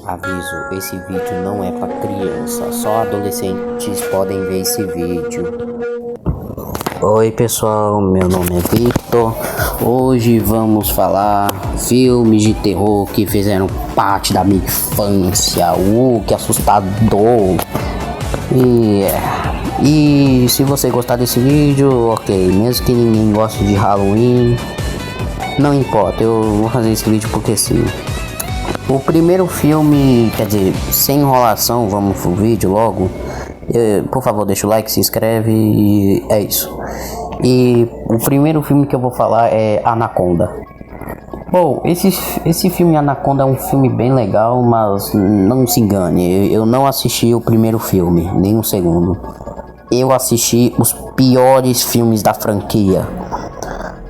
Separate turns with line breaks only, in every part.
Aviso, esse vídeo não é para criança, só adolescentes podem ver esse vídeo. Oi pessoal, meu nome é Victor. Hoje vamos falar filmes de terror que fizeram parte da minha infância. Que assustador. E se você gostar desse vídeo, ok, mesmo que ninguém goste de Halloween, não importa, eu vou fazer esse vídeo porque sim. O primeiro filme, quer dizer, sem enrolação, vamos pro vídeo logo. Por favor, deixa o like, se inscreve e é isso. E o primeiro filme que eu vou falar é Anaconda. Bom, esse filme Anaconda é um filme bem legal, mas não se engane, eu não assisti o primeiro filme, nem o segundo. Eu assisti os piores filmes da franquia,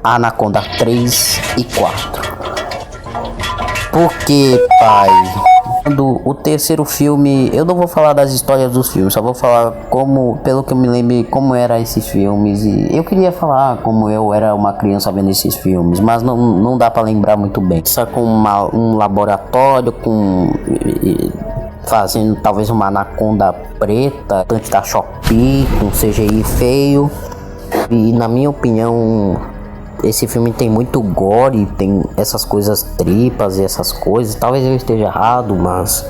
Anaconda 3 e 4. Porque, pai, o terceiro filme, eu não vou falar das histórias dos filmes, só vou falar como, pelo que eu me lembro, como eram esses filmes. E eu queria falar como eu era uma criança vendo esses filmes, mas não dá pra lembrar muito bem. Só com um laboratório, fazendo talvez uma anaconda preta, tanto da Shopee, com CGI feio. E na minha opinião, esse filme tem muito gore, tem essas coisas, tripas e essas coisas. Talvez eu esteja errado, mas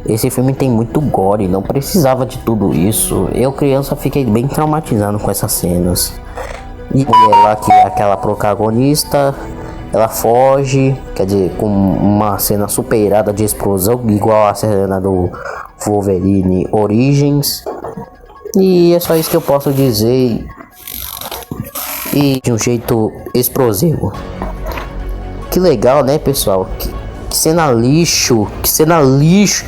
esse filme tem muito gore, não precisava de tudo isso. Eu, criança, fiquei bem traumatizado com essas cenas. E a mulher lá, que é aquela protagonista, ela foge, quer dizer, com uma cena super irada de explosão, igual a cena do Wolverine Origins. E é só isso que eu posso dizer. E de um jeito explosivo. Que legal, né, pessoal? Que cena lixo. Que cena lixo.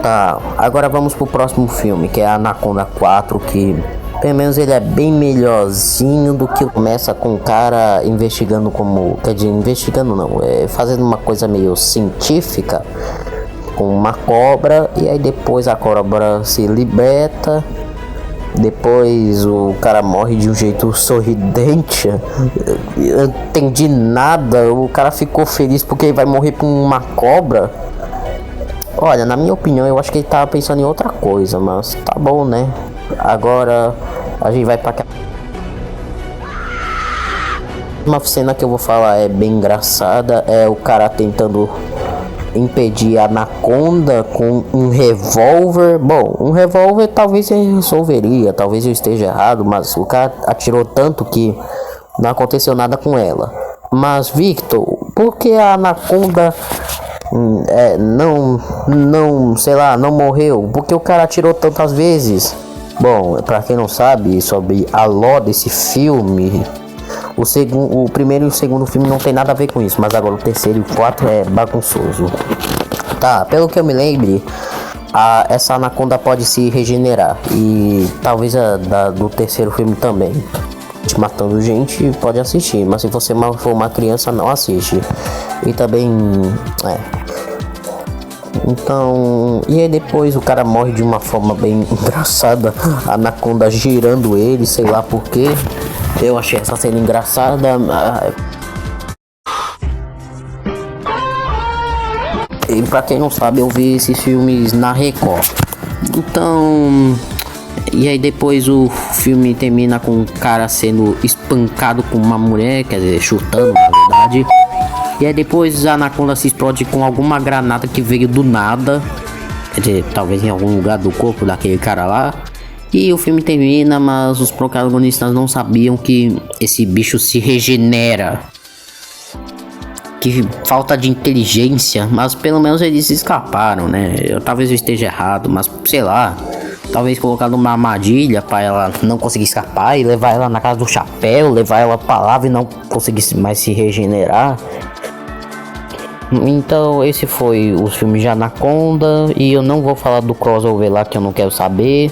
Tá, agora vamos pro próximo filme, que é Anaconda 4, que pelo menos ele é bem melhorzinho do que começa com o cara investigando como... Quer dizer, investigando não, fazendo uma coisa meio científica com uma cobra, e aí depois a cobra se liberta. Depois o cara morre de um jeito sorridente. Eu não entendi nada. O cara ficou feliz porque ele vai morrer por uma cobra. Olha, na minha opinião, eu acho que ele tava pensando em outra coisa, mas tá bom, né? Agora a gente vai pra cá. Uma cena que eu vou falar é bem engraçada. É o cara tentando impedir a anaconda com um revólver. Bom, um revólver talvez resolveria, talvez eu esteja errado, mas o cara atirou tanto que não aconteceu nada com ela. Mas Victor, por que a anaconda sei lá, não morreu? Porque o cara atirou tantas vezes? Bom, pra quem não sabe sobre a lore desse filme, o primeiro e o segundo filme não tem nada a ver com isso, mas agora o terceiro e o quarto é bagunçoso. Tá, pelo que eu me lembre, essa anaconda pode se regenerar. E talvez do terceiro filme também. Matando gente, pode assistir, mas se você for uma criança, não assiste. E também, então, e aí depois o cara morre de uma forma bem engraçada, a anaconda girando ele, sei lá porquê. Eu achei essa cena engraçada. E pra quem não sabe, eu vi esses filmes na Record. Então, e aí depois o filme termina com o cara sendo espancado com uma mulher, quer dizer, chutando na verdade. E aí depois a anaconda se explode com alguma granada que veio do nada, quer dizer, talvez em algum lugar do corpo daquele cara lá. E o filme termina, mas os protagonistas não sabiam que esse bicho se regenera. Que falta de inteligência, mas pelo menos eles escaparam, né? Talvez eu esteja errado, mas sei lá. Talvez colocar numa armadilha para ela não conseguir escapar e levar ela na casa do chapéu, levar ela pra lá e não conseguir mais se regenerar. Então esse foi os filmes de Anaconda. E eu não vou falar do crossover lá, que eu não quero saber.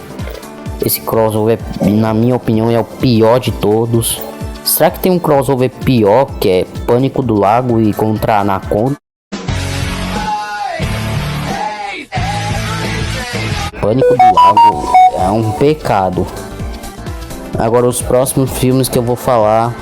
Esse crossover, na minha opinião, é o pior de todos. Será que tem um crossover pior, que é Pânico do Lago e contra a Anaconda? Pânico do Lago é um pecado. Agora os próximos filmes que eu vou falar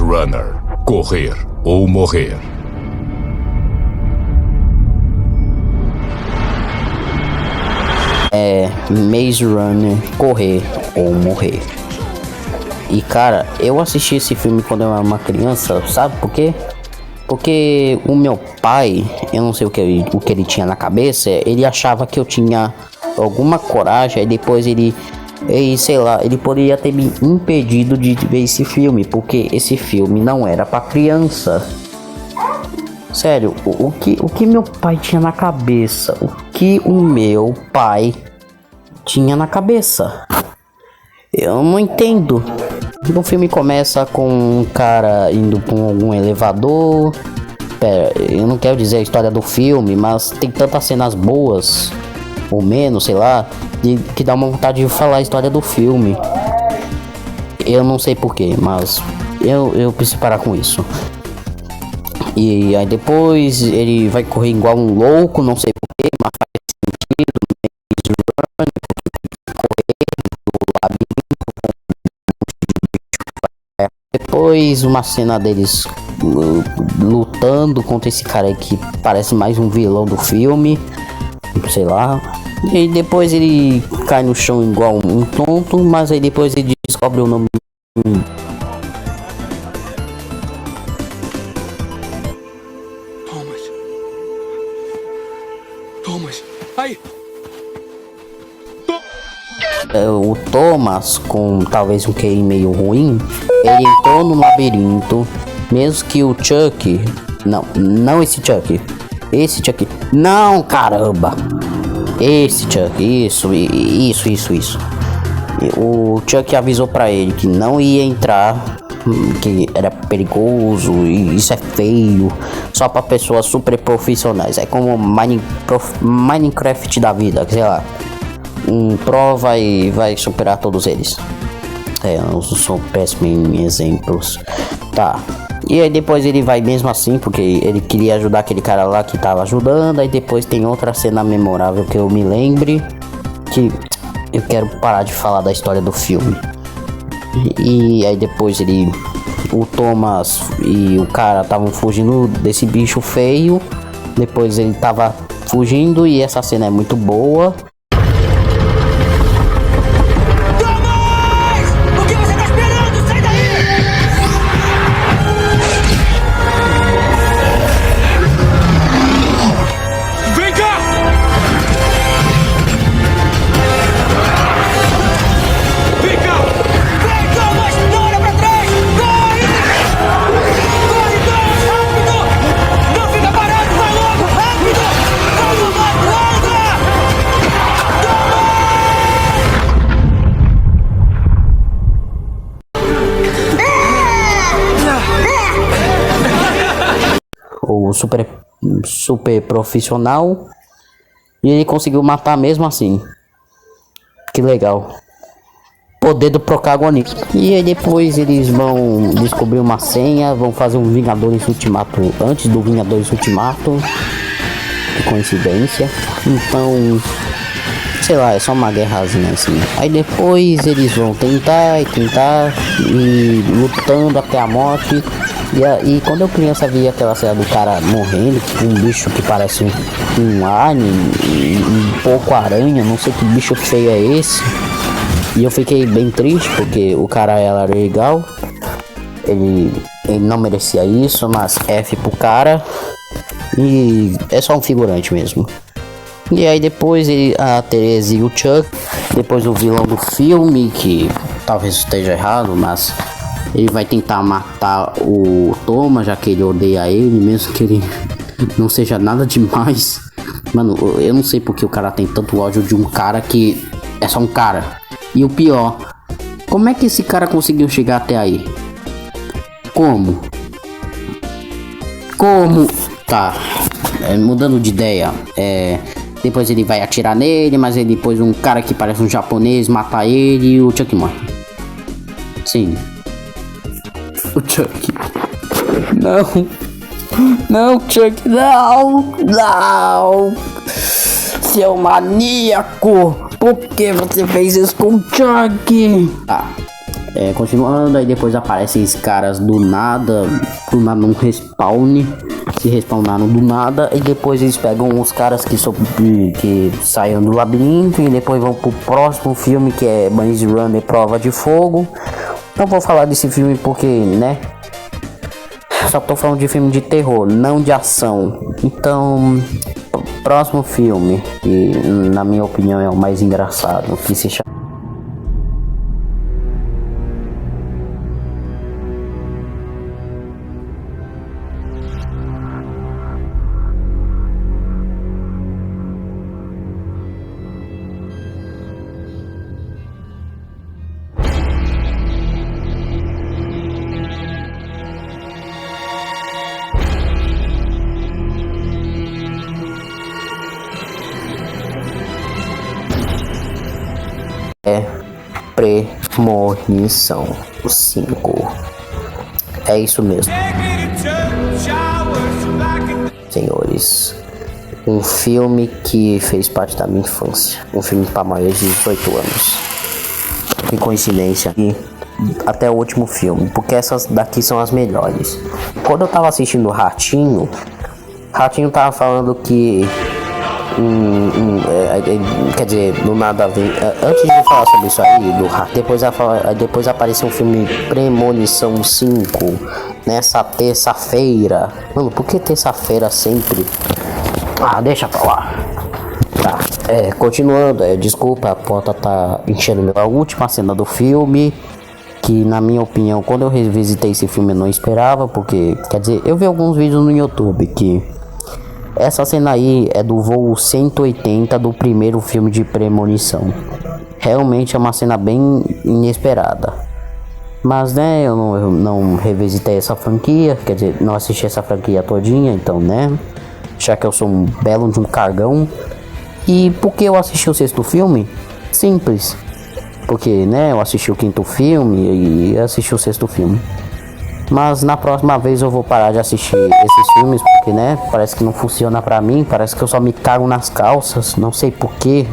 Runner. Correr ou morrer.
Maze Runner, correr ou morrer. E cara, eu assisti esse filme quando eu era uma criança, sabe por quê? Porque o meu pai, eu não sei o que ele tinha na cabeça, ele achava que eu tinha alguma coragem, aí depois ele sei lá, ele poderia ter me impedido de ver esse filme, porque esse filme não era pra criança. Sério, o que meu pai tinha na cabeça? O que o meu pai tinha na cabeça? Eu não entendo. O filme começa com um cara indo pra algum elevador. Pera, eu não quero dizer a história do filme, mas tem tantas cenas boas, ou menos, sei lá, que dá uma vontade de falar a história do filme. Eu não sei porquê, mas eu preciso parar com isso. E aí depois ele vai correr igual um louco, não sei porquê, mas faz sentido. Depois uma cena deles lutando contra esse cara aí que parece mais um vilão do filme, sei lá. E depois ele cai no chão igual um tonto, mas aí depois ele descobre o nome.
Thomas, aí!
O Thomas, com talvez um QI meio ruim, ele entrou no labirinto, mesmo que o Chuck, não esse Chuck, não, caramba, esse Chuck, isso. O Chuck avisou pra ele que não ia entrar, que era perigoso e isso é feio, só pra pessoas super profissionais, é como Minecraft da vida, sei lá. Um Pro vai superar todos eles. Eu sou péssimo em exemplos. Tá. E aí depois ele vai mesmo assim, porque ele queria ajudar aquele cara lá que tava ajudando. Aí depois tem outra cena memorável que eu me lembre, que eu quero parar de falar da história do filme. E aí depois o Thomas e o cara estavam fugindo desse bicho feio. Depois ele tava fugindo e essa cena é muito boa. O super profissional, e ele conseguiu matar mesmo assim. Que legal. Poder do protagonista. E aí depois eles vão descobrir uma senha, vão fazer um Vingadores Ultimato antes do Vingadores Ultimato. Que coincidência. Então, sei lá, é só uma guerrazinha assim. Aí depois eles vão tentar e lutando até a morte. E quando eu criança via aquela cena do cara morrendo, um bicho que parece um alien, um pouco aranha, não sei que bicho feio é esse. E eu fiquei bem triste porque o cara era legal, ele não merecia isso, mas F pro cara. E é só um figurante mesmo. E aí depois a Teresa e o Chuck, depois o vilão do filme, que talvez esteja errado, mas ele vai tentar matar o Thomas, já que ele odeia ele, mesmo que ele não seja nada demais. Mano, eu não sei porque o cara tem tanto ódio de um cara que é só um cara. E o pior, como é que esse cara conseguiu chegar até aí? Como? Tá, mudando de ideia, depois ele vai atirar nele, mas aí depois um cara que parece um japonês mata ele e o Chuck morre. Sim. O Chuck. Não, Chuck, não. Seu maníaco. Por que você fez isso com o Chuck? Continuando, aí depois aparecem esses caras do nada num respawn, se respawnaram do nada, e depois eles pegam os caras que saíram do labirinto e depois vão pro próximo filme, que é Maze Runner Prova de Fogo. Não vou falar desse filme porque, né, só tô falando de filme de terror, não de ação. Então, próximo filme, que na minha opinião é o mais engraçado, que se chama Premonição, o 5. É isso mesmo, senhores. Um filme que fez parte da minha infância. Um filme para maiores de 18 anos. Que coincidência. E até o último filme, porque essas daqui são as melhores. Quando eu tava assistindo Ratinho tava falando que quer dizer, do nada a ver. Antes de falar sobre isso aí, depois apareceu um filme Premonição 5 nessa terça-feira. Mano, por que terça-feira sempre? Deixa pra lá. Tá, continuando, desculpa, a porta tá enchendo. A última cena do filme, que na minha opinião, quando eu revisitei esse filme eu não esperava, porque, quer dizer, eu vi alguns vídeos no YouTube que essa cena aí é do voo 180 do primeiro filme de Premonição. Realmente é uma cena bem inesperada. Mas, né, eu não revisitei essa franquia, quer dizer, não assisti essa franquia todinha, então, né, já que eu sou um belo de um cagão. E por que eu assisti o sexto filme? Simples. Porque, né, eu assisti o quinto filme e assisti o sexto filme. Mas na próxima vez eu vou parar de assistir esses filmes, porque, né, parece que não funciona pra mim, parece que eu só me cago nas calças, não sei porquê.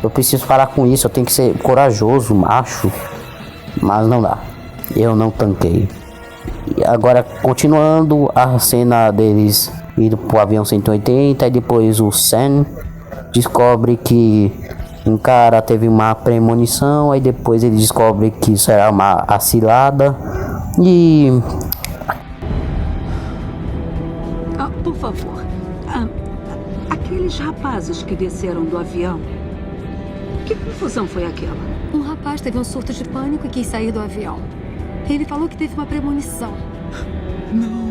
Eu preciso parar com isso, eu tenho que ser corajoso, macho. Mas não dá, eu não tanquei. E agora, continuando a cena deles indo pro avião 180, e depois o Sam descobre que um cara teve uma premonição, aí depois ele descobre que isso era uma cilada. E...
por favor, aqueles rapazes que desceram do avião, que confusão foi aquela?
Um rapaz teve um surto de pânico e quis sair do avião. Ele falou que teve uma premonição.
Não.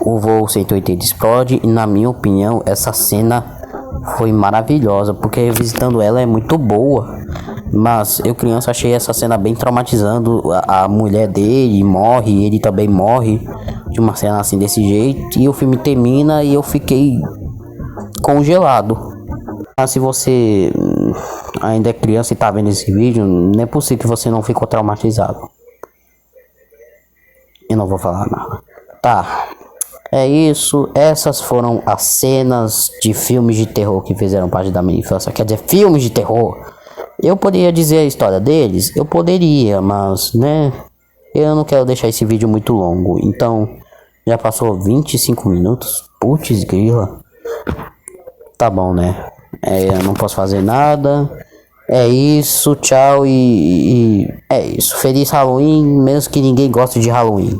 O voo 180 explode e, na minha opinião, essa cena foi maravilhosa, porque revisitando ela é muito boa. Mas eu, criança, achei essa cena bem traumatizando. A mulher dele morre, ele também morre de uma cena assim desse jeito. E o filme termina e eu fiquei congelado. Mas se você ainda é criança e tá vendo esse vídeo, não é possível que você não ficou traumatizado. Eu não vou falar nada. Tá, é isso. Essas foram as cenas de filmes de terror que fizeram parte da minha infância. Quer dizer, filmes de terror. Eu poderia dizer a história deles? Eu poderia, mas, né, eu não quero deixar esse vídeo muito longo. Então, já passou 25 minutos. Putz grila. Tá bom, né? Eu não posso fazer nada. É isso, tchau e é isso. Feliz Halloween, mesmo que ninguém goste de Halloween.